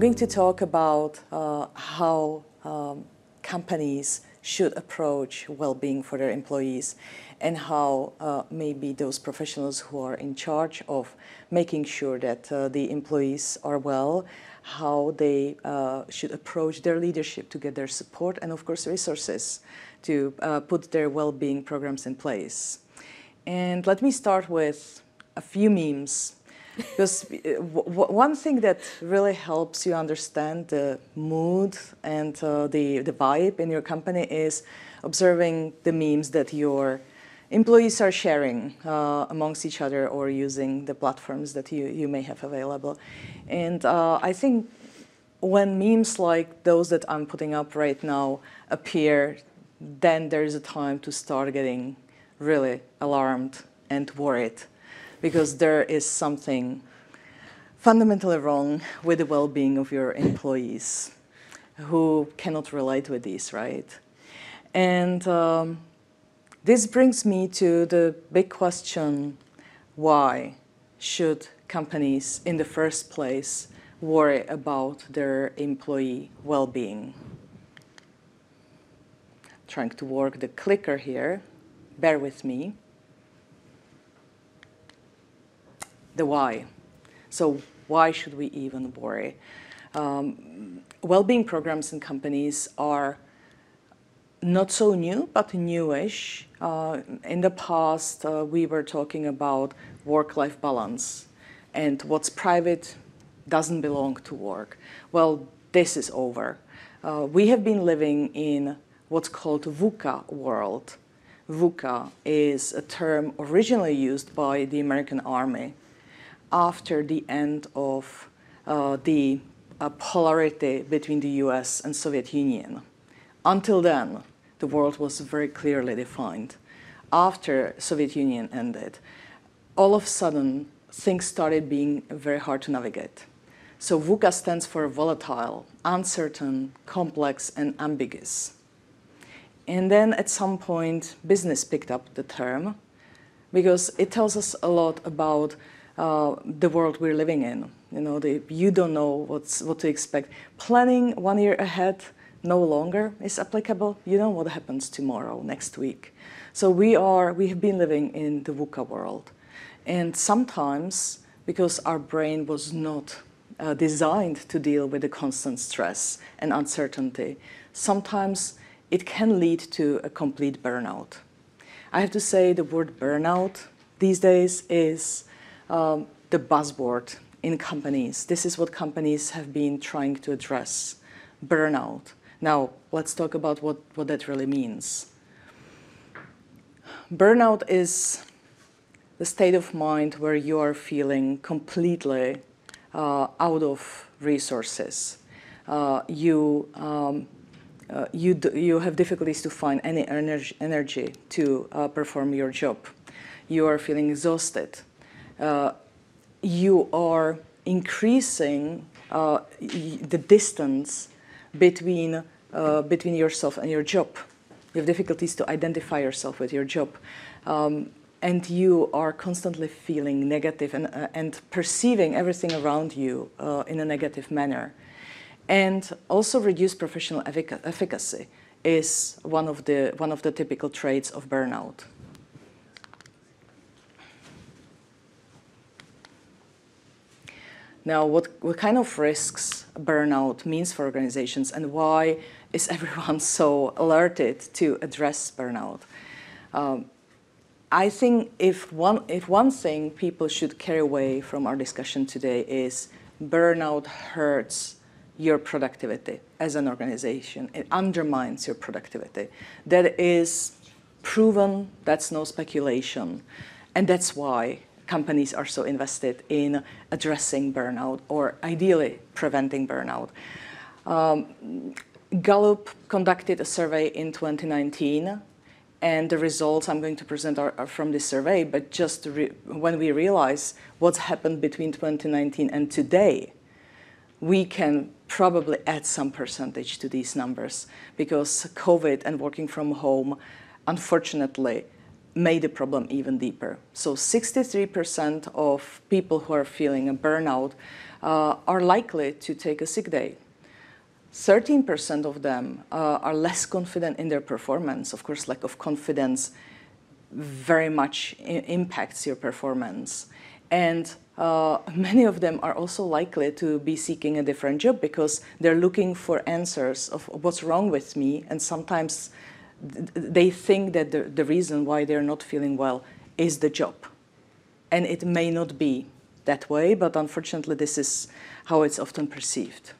going to talk about how companies should approach well-being for their employees and how maybe those professionals who are in charge of making sure that the employees are well, how they should approach their leadership to get their support and of course resources to put their well-being programs in place. And let me start with a few memes. Because one thing that really helps you understand the mood and the vibe in your company is observing the memes that your employees are sharing amongst each other or using the platforms that you may have available. And I think when memes like those that I'm putting up right now appear, then there's a time to start getting really alarmed and worried, because there is something fundamentally wrong with the well-being of your employees who cannot relate with these, right? And this brings me to the big question, why should companies in the first place worry about their employee well-being? Trying to work the clicker here, bear with me. The why. So why should we even worry? Well-being programs in companies are not so new, but newish. In the past, we were talking about work-life balance, and what's private doesn't belong to work. Well, this is over. We have been living in what's called VUCA world. VUCA is a term originally used by the American Army after the end of the polarity between the US and Soviet Union. Until then, the world was very clearly defined. After Soviet Union ended, all of a sudden, things started being very hard to navigate. So VUCA stands for volatile, uncertain, complex, and ambiguous. And then at some point, business picked up the term because it tells us a lot about the world we're living in. You know, you don't know what to expect. Planning 1 year ahead no longer is applicable. You know what happens tomorrow, next week. So we have been living in the VUCA world. And sometimes, because our brain was not designed to deal with the constant stress and uncertainty, sometimes it can lead to a complete burnout. I have to say the word burnout these days is the buzzword in companies. This is what companies have been trying to address, burnout. Now, let's talk about what that really means. Burnout is the state of mind where you are feeling completely out of resources. You have difficulties to find any energy to perform your job. You are feeling exhausted. You are increasing the distance between yourself and your job. You have difficulties to identify yourself with your job. And you are constantly feeling negative and perceiving everything around you in a negative manner. And also reduced professional efficacy is one of the typical traits of burnout. Now, what kind of risks burnout means for organizations, and why is everyone so alerted to address burnout? I think if one thing people should carry away from our discussion today is burnout hurts your productivity as an organization. It undermines your productivity. That is proven, that's no speculation, and that's why companies are so invested in addressing burnout or ideally preventing burnout. Gallup conducted a survey in 2019, and the results I'm going to present are from this survey, but just when we realize what's happened between 2019 and today, we can probably add some percentage to these numbers, because COVID and working from home, unfortunately, made the problem even deeper. So 63% of people who are feeling a burnout are likely to take a sick day. 13% of them are less confident in their performance. Of course, lack of confidence very much impacts your performance. And many of them are also likely to be seeking a different job because they're looking for answers of what's wrong with me, and sometimes they think that the reason why they're not feeling well is the job. And it may not be that way, but unfortunately this is how it's often perceived.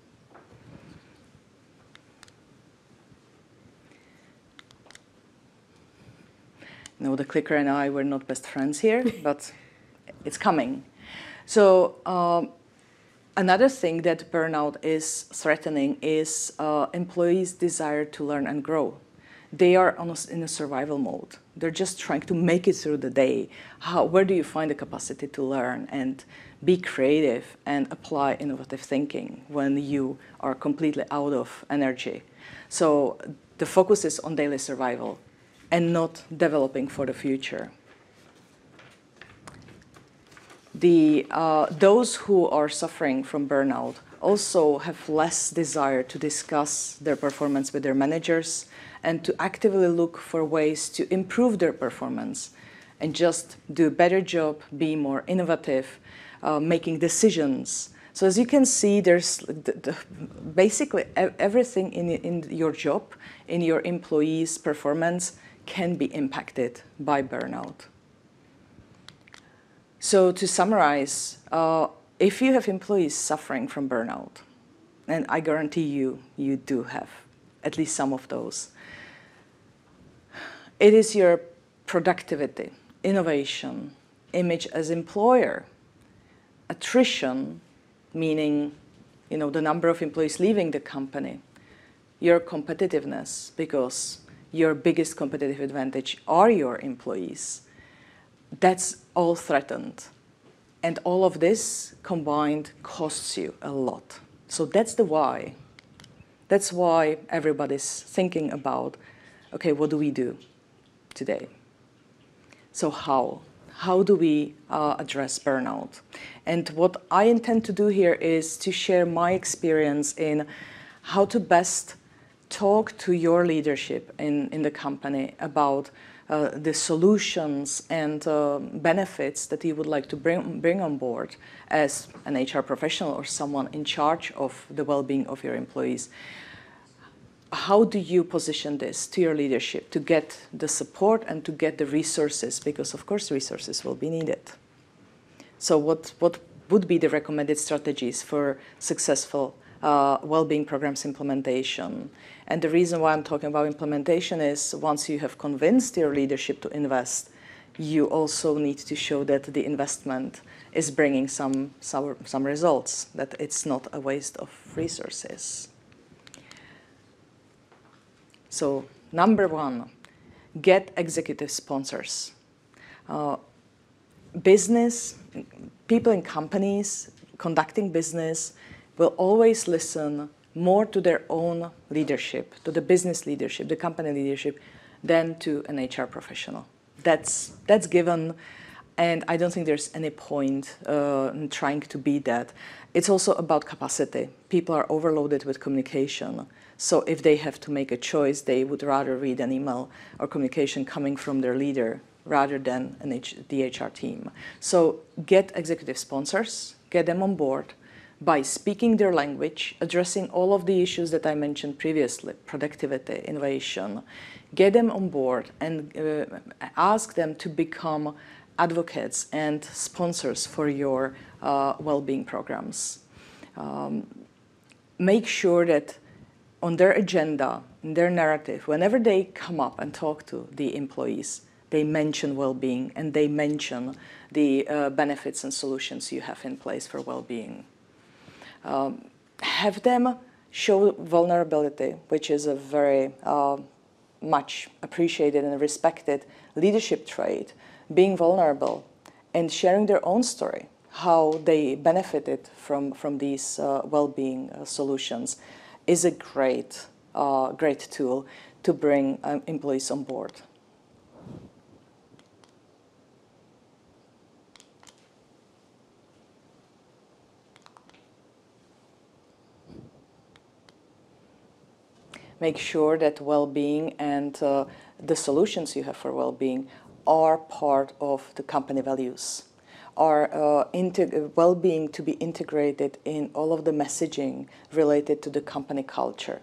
No, the clicker and I were not best friends here, but it's coming. So another thing that burnout is threatening is employees' desire to learn and grow. They are almost in a survival mode. They're just trying to make it through the day. Where do you find the capacity to learn and be creative and apply innovative thinking when you are completely out of energy? So the focus is on daily survival and not developing for the future. Those who are suffering from burnout also have less desire to discuss their performance with their managers and to actively look for ways to improve their performance and just do a better job, be more innovative, making decisions. So as you can see, there's basically everything in your job, in your employees' performance can be impacted by burnout. So to summarize, if you have employees suffering from burnout, and I guarantee you do have at least some of those, it is your productivity, innovation, image as employer, attrition, meaning the number of employees leaving the company, your competitiveness, because your biggest competitive advantage are your employees. That's all threatened. And all of this combined costs you a lot. So that's the why. That's why everybody's thinking about, okay, what do we do today? So how do we address burnout? And what I intend to do here is to share my experience in how to best talk to your leadership in the company about the solutions and benefits that you would like to bring on board as an HR professional or someone in charge of the well-being of your employees. How do you position this to your leadership to get the support and to get the resources? Because of course resources will be needed. So what would be the recommended strategies for successful well-being programs implementation? And the reason why I'm talking about implementation is once you have convinced your leadership to invest, you also need to show that the investment is bringing some results, that it's not a waste of resources. So number one, get executive sponsors. Business, people in companies conducting business will always listen more to their own leadership, to the business leadership, the company leadership, than to an HR professional. That's given, and I don't think there's any point in trying to beat that. It's also about capacity. People are overloaded with communication. So if they have to make a choice, they would rather read an email or communication coming from their leader rather than the HR team. So get executive sponsors, get them on board by speaking their language, addressing all of the issues that I mentioned previously, productivity, innovation. Get them on board and ask them to become advocates and sponsors for your well-being programs. Make sure that on their agenda, in their narrative, whenever they come up and talk to the employees, they mention well-being and they mention the benefits and solutions you have in place for well-being. Have them show vulnerability, which is a very much appreciated and respected leadership trait, being vulnerable and sharing their own story, how they benefited from these well-being solutions, is a great tool to bring employees on board. Make sure that well-being and the solutions you have for well-being are part of the company values, are well-being to be integrated in all of the messaging related to the company culture.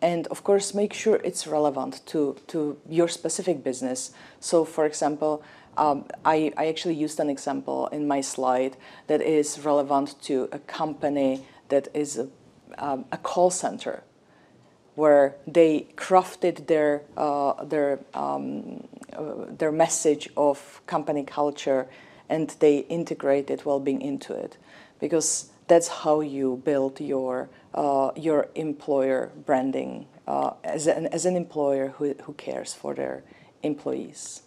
And of course, make sure it's relevant to your specific business. So for example, I actually used an example in my slide that is relevant to a company that is a call center, where they crafted their message of company culture and they integrated well-being into it, because that's how you build your employer branding as an employer who cares for their employees.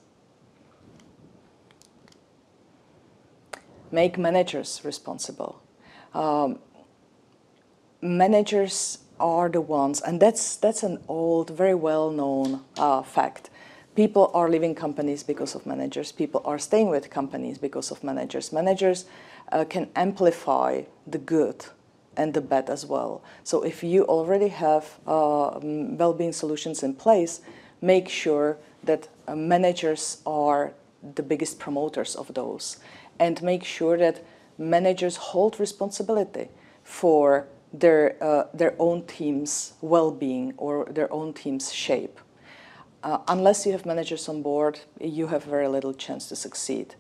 Make managers responsible. Managers are the ones, and that's an old, very well-known fact. People are leaving companies because of managers. People are staying with companies because of managers. Managers can amplify the good and the bad as well. So if you already have well-being solutions in place, make sure that managers are the biggest promoters of those, and make sure that managers hold responsibility for their own team's well-being or their own team's shape. Unless you have managers on board, you have very little chance to succeed.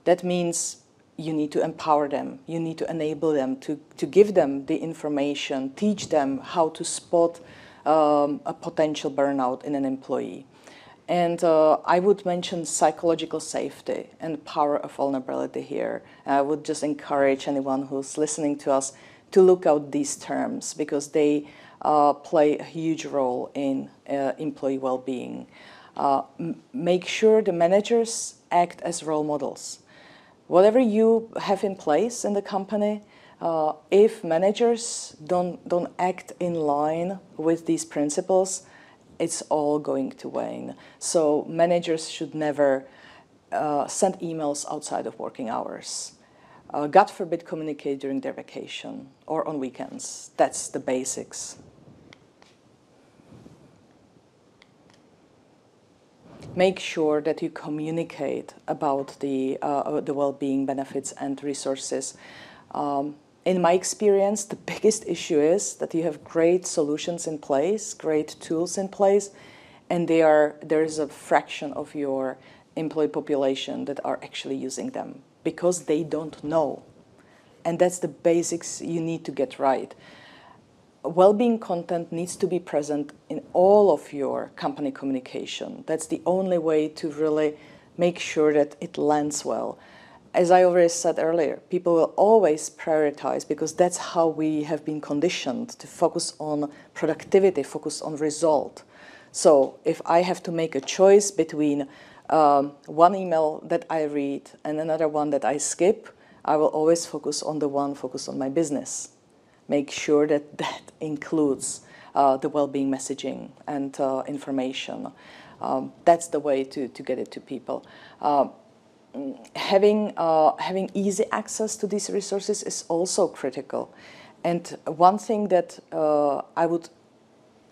That means you need to empower them, you need to enable them, to give them the information, teach them how to spot a potential burnout in an employee. And I would mention psychological safety and power of vulnerability here. I would just encourage anyone who's listening to us to look out these terms, because they play a huge role in employee well-being. Make sure the managers act as role models. Whatever you have in place in the company, if managers don't act in line with these principles, it's all going to wane. So managers should never send emails outside of working hours. God forbid, communicate during their vacation or on weekends. That's the basics. Make sure that you communicate about the well-being benefits and resources. In my experience, the biggest issue is that you have great solutions in place, great tools in place, and there is a fraction of your employee population that are actually using them because they don't know. And that's the basics you need to get right. Well-being content needs to be present in all of your company communication. That's the only way to really make sure that it lands well. As I already said earlier, people will always prioritize, because that's how we have been conditioned to focus on productivity, focus on result. So if I have to make a choice between one email that I read and another one that I skip, I will always focus on the one focused on my business. Make sure that that includes the well-being messaging and information. That's the way to get it to people. Having easy access to these resources is also critical. And one thing that I would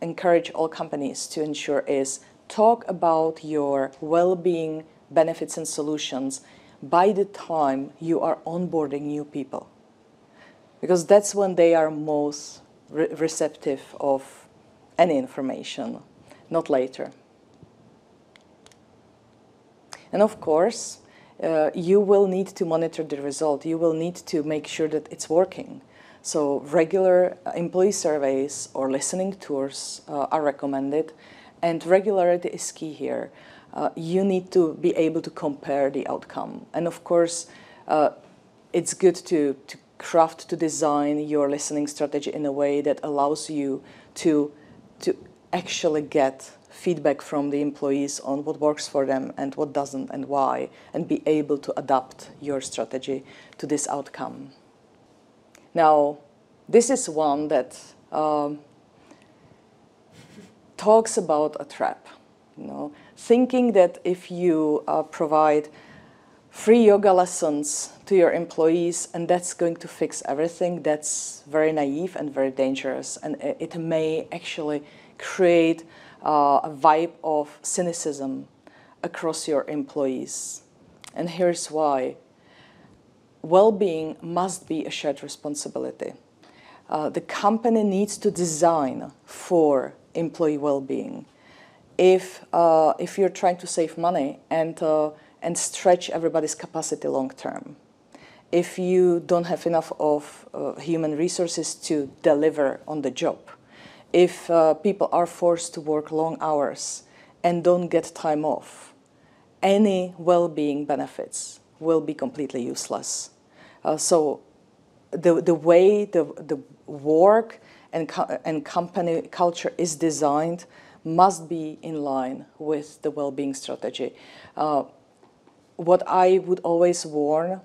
encourage all companies to ensure is talk about your well-being benefits and solutions by the time you are onboarding new people, because that's when they are most receptive of any information, not later. And of course, you will need to monitor the result. You will need to make sure that it's working. So regular employee surveys or listening tours are recommended, and regularity is key here. You need to be able to compare the outcome. And of course, it's good to craft, to design your listening strategy in a way that allows you to actually get feedback from the employees on what works for them and what doesn't and why, and be able to adapt your strategy to this outcome. Now, this is one that talks about a trap. Thinking that if you provide free yoga lessons to your employees and that's going to fix everything, that's very naive and very dangerous, and it may actually create a vibe of cynicism across your employees. And here's why. Well-being must be a shared responsibility. The company needs to design for employee well-being. If you're trying to save money and stretch everybody's capacity long-term, if you don't have enough of human resources to deliver on the job, if people are forced to work long hours and don't get time off, any well-being benefits will be completely useless. So the way the work and company culture is designed must be in line with the well-being strategy. What I would always warn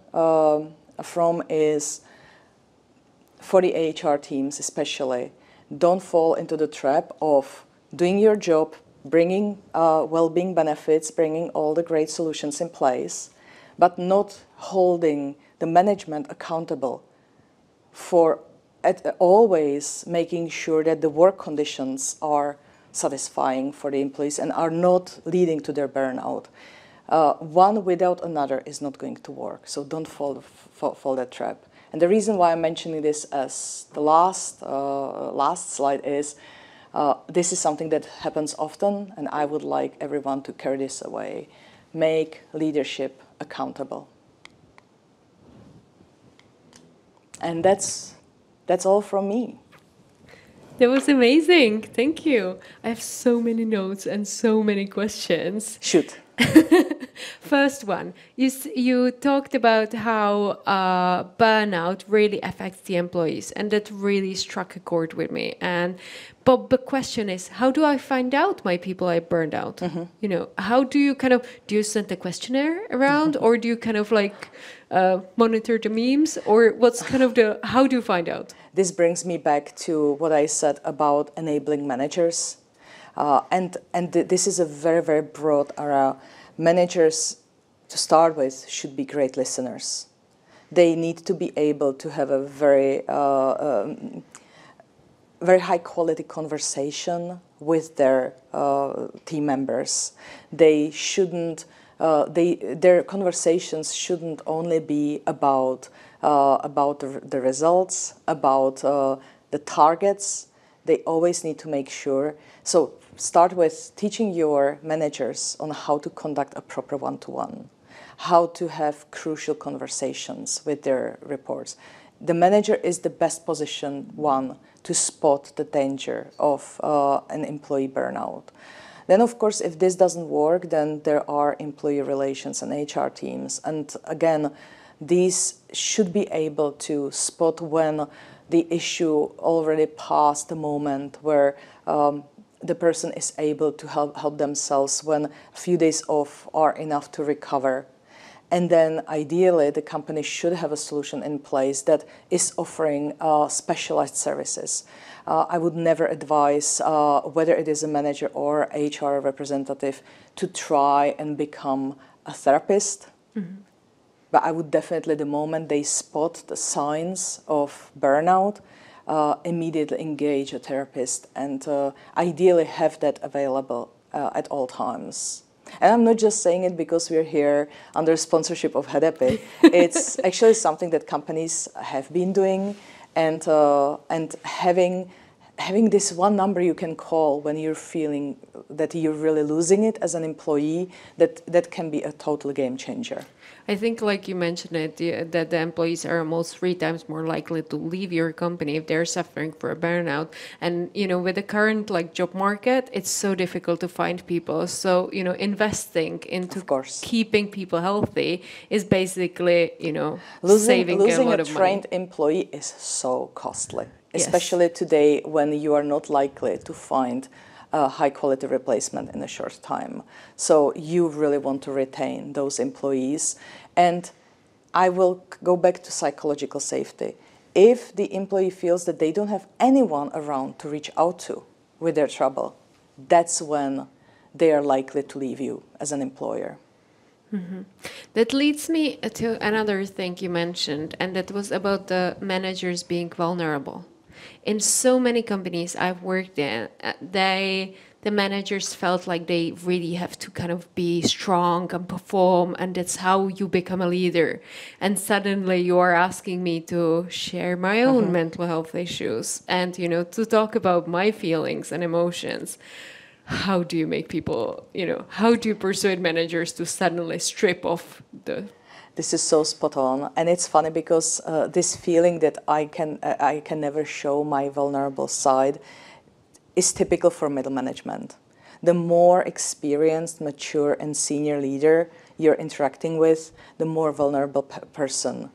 from is, for the HR teams especially, don't fall into the trap of doing your job, bringing well-being benefits, bringing all the great solutions in place, but not holding the management accountable for always making sure that the work conditions are satisfying for the employees and are not leading to their burnout. One without another is not going to work, so don't fall that trap. And the reason why I'm mentioning this as the last slide is this is something that happens often, and I would like everyone to carry this away. Make leadership accountable. And that's all from me. That was amazing. Thank you. I have so many notes and so many questions. Shoot. First one, you talked about how burnout really affects the employees, and that really struck a chord with me. But the question is, how do I find out my people are burned out? Mm-hmm. You know, how do you do you send a questionnaire around, mm-hmm. or do you monitor the memes, or what's how do you find out? This brings me back to what I said about enabling managers. And this is a very, very broad area. Managers, to start with, should be great listeners. They need to be able to have a very, very high quality conversation with their team members. They shouldn't. Their conversations shouldn't only be about the results, about the targets. They always need to make sure. So start with teaching your managers on how to conduct a proper one-to-one, how to have crucial conversations with their reports. The manager is the best positioned one to spot the danger of an employee burnout. Then, of course, if this doesn't work, then there are employee relations and HR teams. And again, these should be able to spot when the issue already passed the moment where the person is able to help themselves, when a few days off are enough to recover. And then ideally, the company should have a solution in place that is offering specialized services. I would never advise, whether it is a manager or HR representative, to try and become a therapist. Mm-hmm. But I would definitely, the moment they spot the signs of burnout, immediately engage a therapist and ideally have that available at all times. And I'm not just saying it because we're here under sponsorship of Hedepy. It's actually something that companies have been doing, and having this one number you can call when you're feeling that you're really losing it as an employee, that can be a total game changer. I think, like you mentioned it, that the employees are almost 3 times more likely to leave your company if they're suffering for a burnout. And, with the current job market, it's so difficult to find people. So, investing into keeping people healthy is basically, saving a lot of money. Losing a trained employee is so costly, especially today when you are not likely to find a high-quality replacement in a short time. So you really want to retain those employees. And I will go back to psychological safety. If the employee feels that they don't have anyone around to reach out to with their trouble, that's when they are likely to leave you as an employer. Mm-hmm. That leads me to another thing you mentioned, and that was about the managers being vulnerable. in so many companies I've worked in, the managers felt like they really have to kind of be strong and perform, and that's how you become a leader. And suddenly you are asking me to share my own mental health issues and, to talk about my feelings and emotions. How do you make people, how do you persuade managers to suddenly strip off the... This is so spot on, and it's funny because this feeling that I can never show my vulnerable side is typical for middle management. The more experienced, mature, and senior leader you're interacting with, the more vulnerable person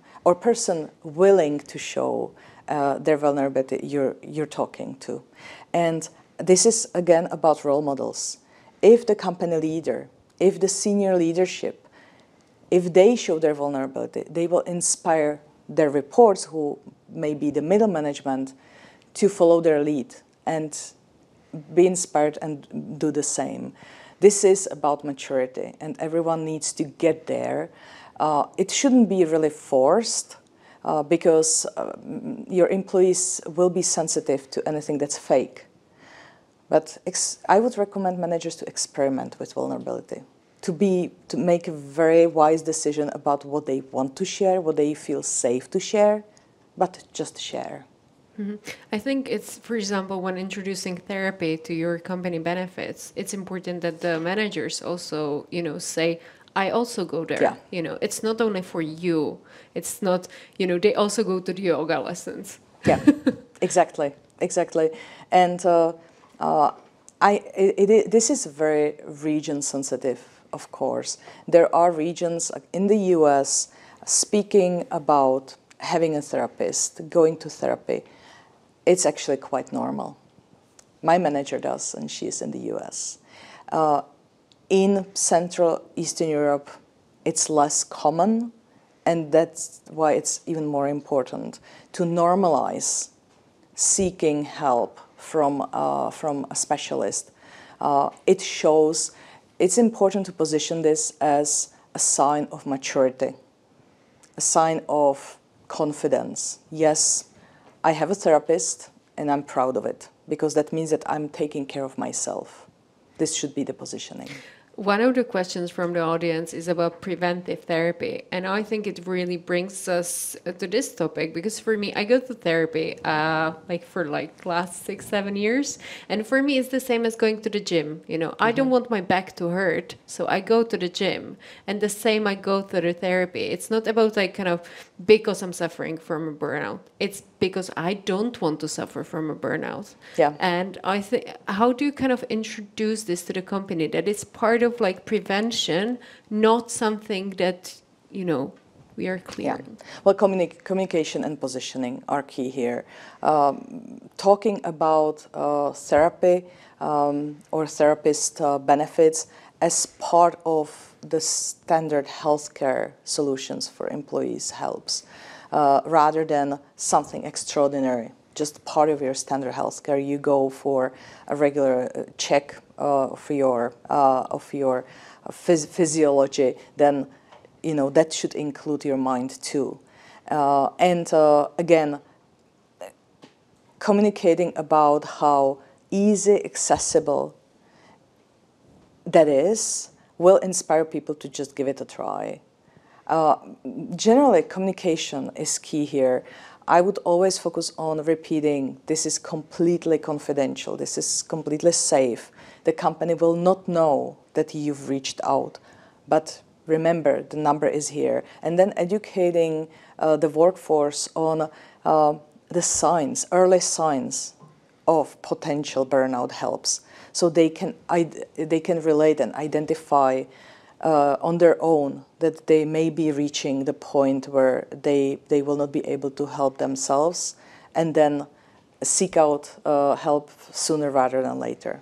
willing to show their vulnerability you're talking to. And this is, again, about role models. If the company leader, if the senior leadership, if they show their vulnerability, they will inspire their reports, who may be the middle management, to follow their lead and be inspired and do the same. This is about maturity, and everyone needs to get there. It shouldn't be really forced, because your employees will be sensitive to anything that's fake. But I would recommend managers to experiment with vulnerability, to make a very wise decision about what they want to share, what they feel safe to share, but just share. Mm-hmm. I think it's, for example, when introducing therapy to your company benefits, it's important that the managers also, say, I also go there. Yeah. It's not only for you. It's not, they also go to the yoga lessons. Yeah, exactly. And this is very region sensitive, of course. There are regions in the US speaking about having a therapist, going to therapy. It's actually quite normal. My manager does, and she's in the US. In Central Eastern Europe, it's less common, and that's why it's even more important to normalize seeking help from a specialist. It shows, it's important to position this as a sign of maturity, a sign of confidence. Yes, I have a therapist, and I'm proud of it, because that means that I'm taking care of myself. This should be the positioning. One of the questions from the audience is about preventive therapy. And I think it really brings us to this topic, because for me, I go to therapy for last 6-7 years. And for me, it's the same as going to the gym. I don't want my back to hurt, so I go to the gym. And the same, I go to the therapy. It's not about because I'm suffering from a burnout. It's because I don't want to suffer from a burnout. Yeah. And I think, how do you introduce this to the company, that it's part of prevention, not something that, we are clear? Yeah. Well, communication and positioning are key here. Talking about therapy or therapist benefits as part of the standard healthcare solutions for employees helps. Rather than something extraordinary, just part of your standard healthcare. You go for a regular check of your physiology, then that should include your mind too. And again, communicating about how easy, accessible that is will inspire people to just give it a try. Generally, communication is key here. I would always focus on repeating, this is completely confidential, this is completely safe. The company will not know that you've reached out, but remember, the number is here. And then educating the workforce on the signs, early signs of potential burnout helps, so they can relate and identify on their own that they may be reaching the point where they will not be able to help themselves, and then seek out help sooner rather than later.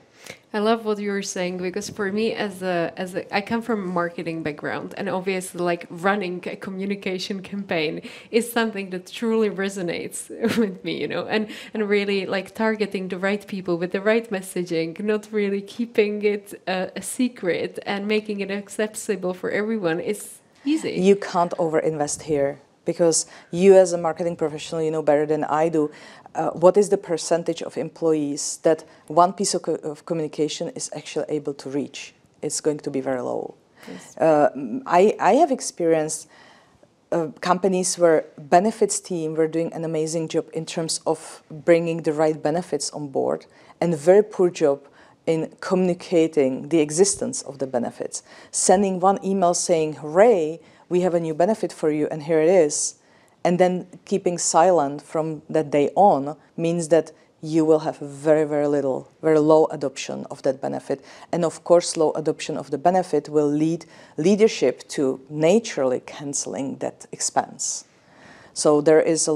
I love what you were saying, because for me, I come from a marketing background, and obviously running a communication campaign is something that truly resonates with me, and really targeting the right people with the right messaging, not really keeping it a secret and making it accessible for everyone is easy. You can't overinvest here, because you as a marketing professional, you know better than I do, what is the percentage of employees that one piece of communication is actually able to reach? It's going to be very low. Yes. I have experienced companies where benefits team were doing an amazing job in terms of bringing the right benefits on board, and a very poor job in communicating the existence of the benefits. Sending one email saying, hooray, we have a new benefit for you and here it is, and then keeping silent from that day on means that you will have very, very low adoption of that benefit. And of course, low adoption of the benefit will lead leadership to naturally canceling that expense. So there is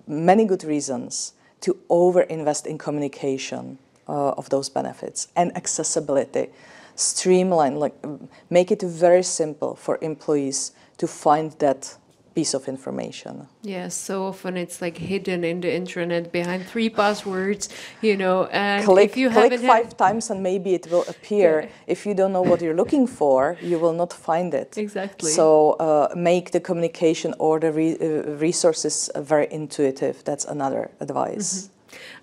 many good reasons to over-invest in communication of those benefits and accessibility. Streamline, make it very simple for employees to find that piece of information. Yes, so often it's like hidden in the intranet behind 3 passwords, you know, and click, if you click 5 times and maybe it will appear. Yeah. If you don't know what you're looking for, you will not find it. Exactly. So make the communication or the resources very intuitive. That's another advice.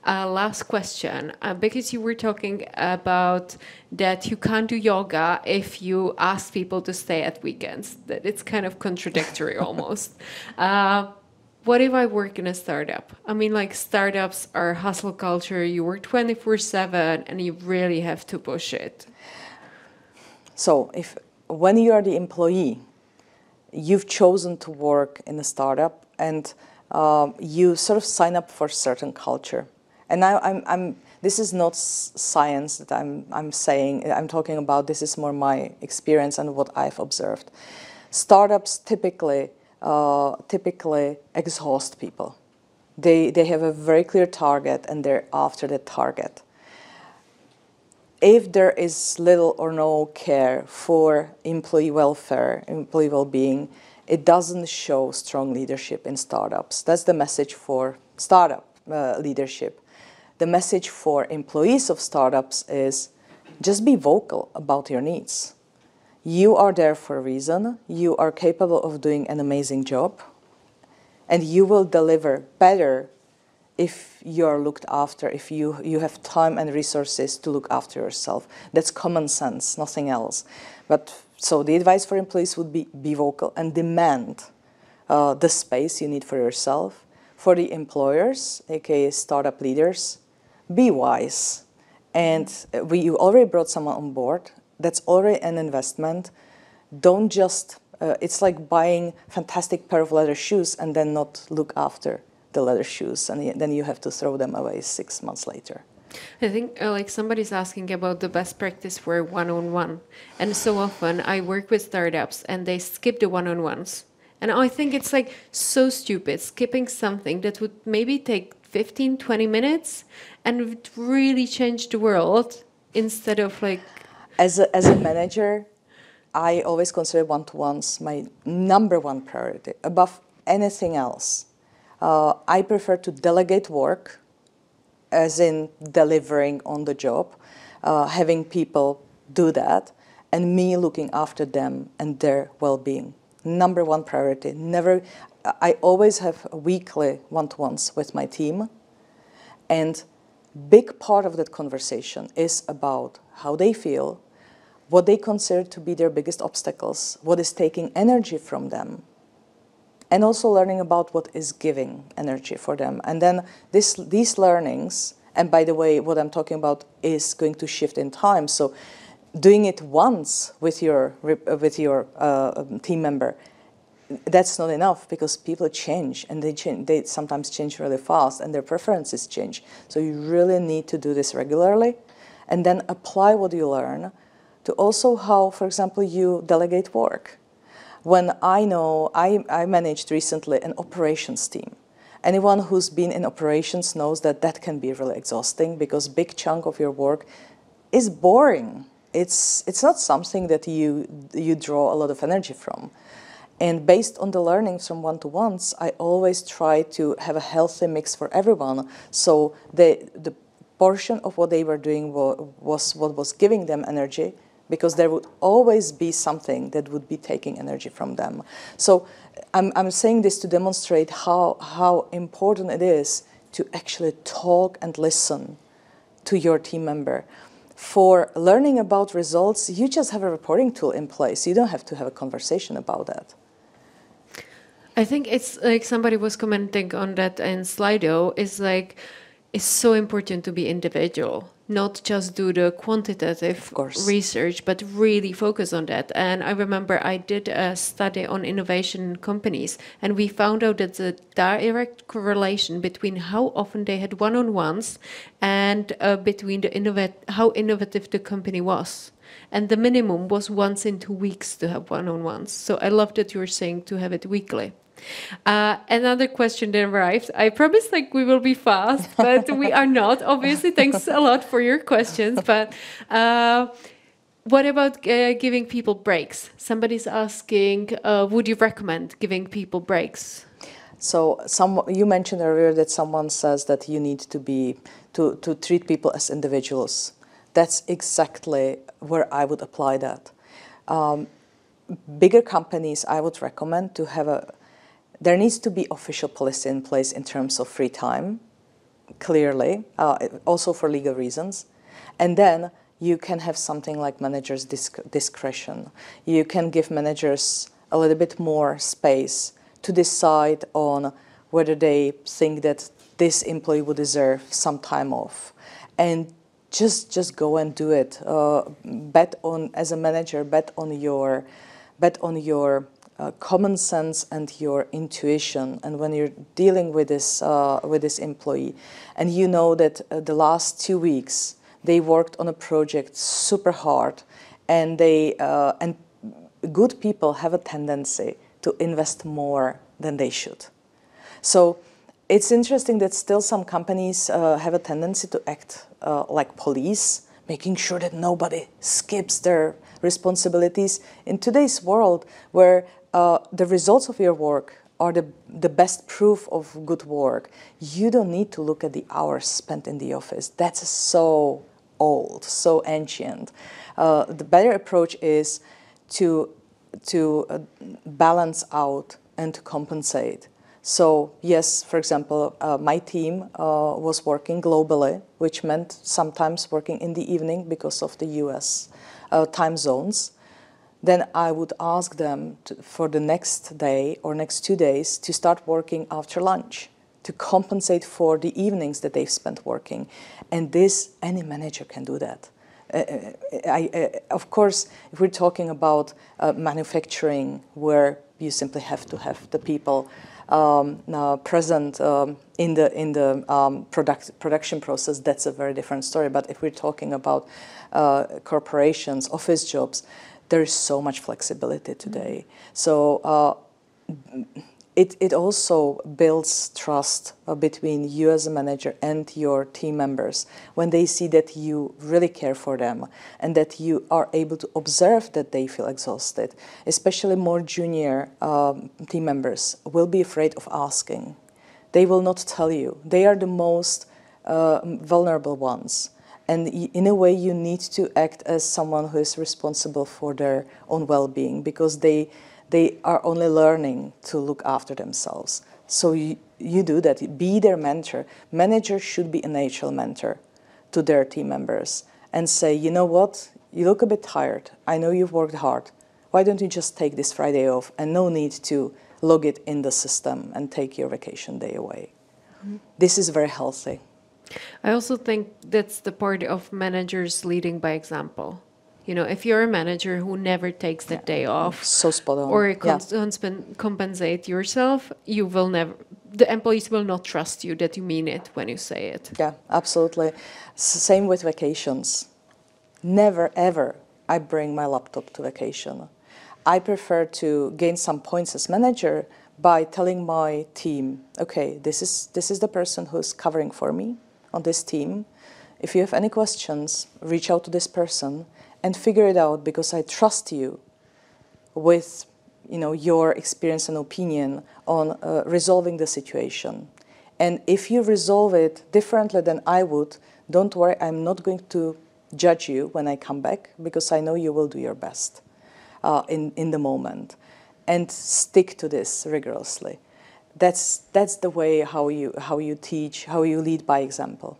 Last question, because you were talking about that you can't do yoga if you ask people to stay at weekends, that it's kind of contradictory almost. What if I work in a startup? I mean, like, startups are hustle culture, you work 24/7 and you really have to push it. So when you are the employee, you've chosen to work in a startup and you sort of sign up for certain culture. And now this is not science that I'm saying. I'm talking about, this is more my experience and what I've observed. Startups typically exhaust people. They have a very clear target and they're after the target. If there is little or no care for employee welfare, employee well-being, it doesn't show strong leadership in startups. That's the message for startup leadership. The message for employees of startups is just be vocal about your needs. You are there for a reason. You are capable of doing an amazing job. And you will deliver better if you are looked after, if you have time and resources to look after yourself. That's common sense, nothing else. So the advice for employees would be vocal and demand the space you need for yourself. For the employers, aka startup leaders, be wise. And you already brought someone on board. That's already an investment. Don't just, it's like buying a fantastic pair of leather shoes and then not look after the leather shoes, and then you have to throw them away 6 months later. I think like somebody's asking about the best practice for one-on-one. And so often I work with startups and they skip the one-on-ones. And I think it's like so stupid, skipping something that would maybe take 15, 20 minutes and would really change the world instead of like... As a manager, I always consider one-to-ones my #1 priority above anything else. I prefer to delegate work, as in delivering on the job, having people do that, and me looking after them and their well-being. #1 priority. I always have weekly one-to-ones with my team, and big part of that conversation is about how they feel, what they consider to be their biggest obstacles, what is taking energy from them, and also learning about what is giving energy for them. And then these learnings, and by the way, what I'm talking about is going to shift in time. So doing it once with your team member, that's not enough, because people change, and they sometimes change really fast, and their preferences change. So you really need to do this regularly, and then apply what you learn to also how, for example, you delegate work. When I managed recently an operations team. Anyone who's been in operations knows that that can be really exhausting, because big chunk of your work is boring. It's not something that you draw a lot of energy from. And based on the learnings from one-to-ones, I always try to have a healthy mix for everyone. So the portion of what they were doing was what was giving them energy, because there would always be something that would be taking energy from them. So I'm saying this to demonstrate how important it is to actually talk and listen to your team member. For learning about results, you just have a reporting tool in place. You don't have to have a conversation about that. I think it's like somebody was commenting on that in Slido, is like, it's so important to be individual, not just do the quantitative research, but really focus on that. And I remember I did a study on innovation companies, and we found out that the direct correlation between how often they had one-on-ones and between the how innovative the company was. And the minimum was once in 2 weeks to have one-on-ones. So I love that you're saying to have it weekly. Another question that arrived. I promise like we will be fast, but we are not. Obviously, thanks a lot for your questions. But what about giving people breaks? Somebody's asking, would you recommend giving people breaks? So you mentioned earlier that someone says that you need to treat people as individuals. That's exactly where I would apply that. Bigger companies, I would recommend to have there needs to be official policy in place in terms of free time, clearly, also for legal reasons. And then you can have something like managers' discretion. You can give managers a little bit more space to decide on whether they think that this employee would deserve some time off. And just go and do it. As a manager, bet on your common sense and your intuition. And when you're dealing with this employee, and you know that the last 2 weeks they worked on a project super hard, and and good people have a tendency to invest more than they should. So it's interesting that still some companies have a tendency to act like police, making sure that nobody skips their responsibilities. In today's world, where the results of your work are the best proof of good work, you don't need to look at the hours spent in the office. That's so old, so ancient. The better approach is to balance out and to compensate. So yes, for example, my team was working globally, which meant sometimes working in the evening because of the US time zones. Then I would ask them for the next day or next 2 days to start working after lunch, to compensate for the evenings that they've spent working. And any manager can do that. Of course, if we're talking about manufacturing, where you simply have to have the people present in the production process, that's a very different story. But if we're talking about corporations, office jobs, there is so much flexibility today. So it also builds trust between you as a manager and your team members when they see that you really care for them and that you are able to observe that they feel exhausted. Especially more junior team members will be afraid of asking. They will not tell you. They are the most vulnerable ones. And in a way, you need to act as someone who is responsible for their own well-being, because they are only learning to look after themselves. So you do that. Be their mentor. Managers should be a natural mentor to their team members and say, you know what, you look a bit tired. I know you've worked hard. Why don't you just take this Friday off, and no need to log it in the system and take your vacation day away. Mm-hmm. This is very healthy. I also think that's the part of managers leading by example. You know, if you're a manager who never takes that day off, so spot on, or compensate yourself, you will never. The employees will not trust you that you mean it when you say it. Yeah, absolutely. Same with vacations. Never ever I bring my laptop to vacation. I prefer to gain some points as manager by telling my team, okay, this is the person who's covering for me on this team. If you have any questions, reach out to this person and figure it out, because I trust you with your experience and opinion on resolving the situation. And if you resolve it differently than I would, don't worry, I'm not going to judge you when I come back, because I know you will do your best in the moment, and stick to this rigorously. That's the way how you teach, how you lead by example.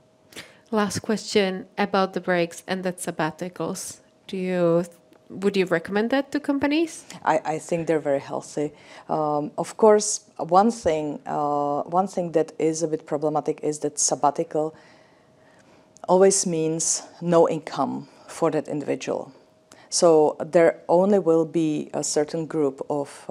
Last question about the breaks and the sabbaticals. Would you recommend that to companies? I think they're very healthy. Of course, one thing that is a bit problematic is that sabbatical always means no income for that individual. So there only will be a certain group of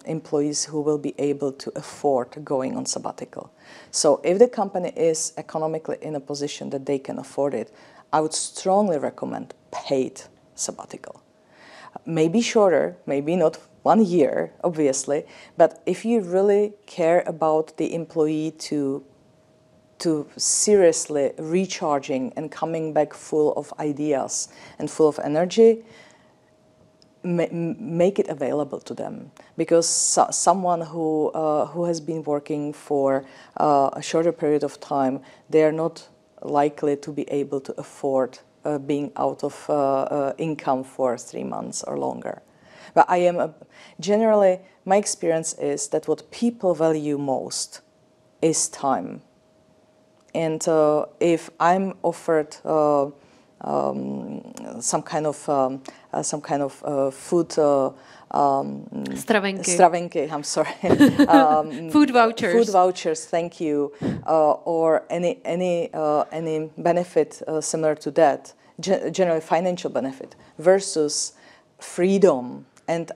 employees who will be able to afford going on sabbatical. So if the company is economically in a position that they can afford it, I would strongly recommend paid sabbatical. Maybe shorter, maybe not 1 year, obviously, but if you really care about the employee to seriously recharging and coming back full of ideas and full of energy, make it available to them. Because someone who has been working for a shorter period of time, they are not likely to be able to afford being out of income for 3 months or longer. But generally, my experience is that what people value most is time. And if I'm offered some kind of food stravenky, I'm sorry, food vouchers. Food vouchers, thank you, or any benefit similar to that, generally financial benefit, versus freedom and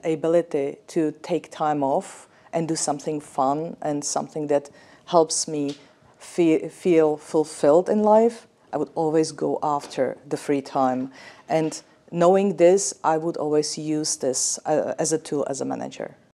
ability to take time off and do something fun and something that helps me feel fulfilled in life, I would always go after the free time. And knowing this, I would always use this as a tool as a manager.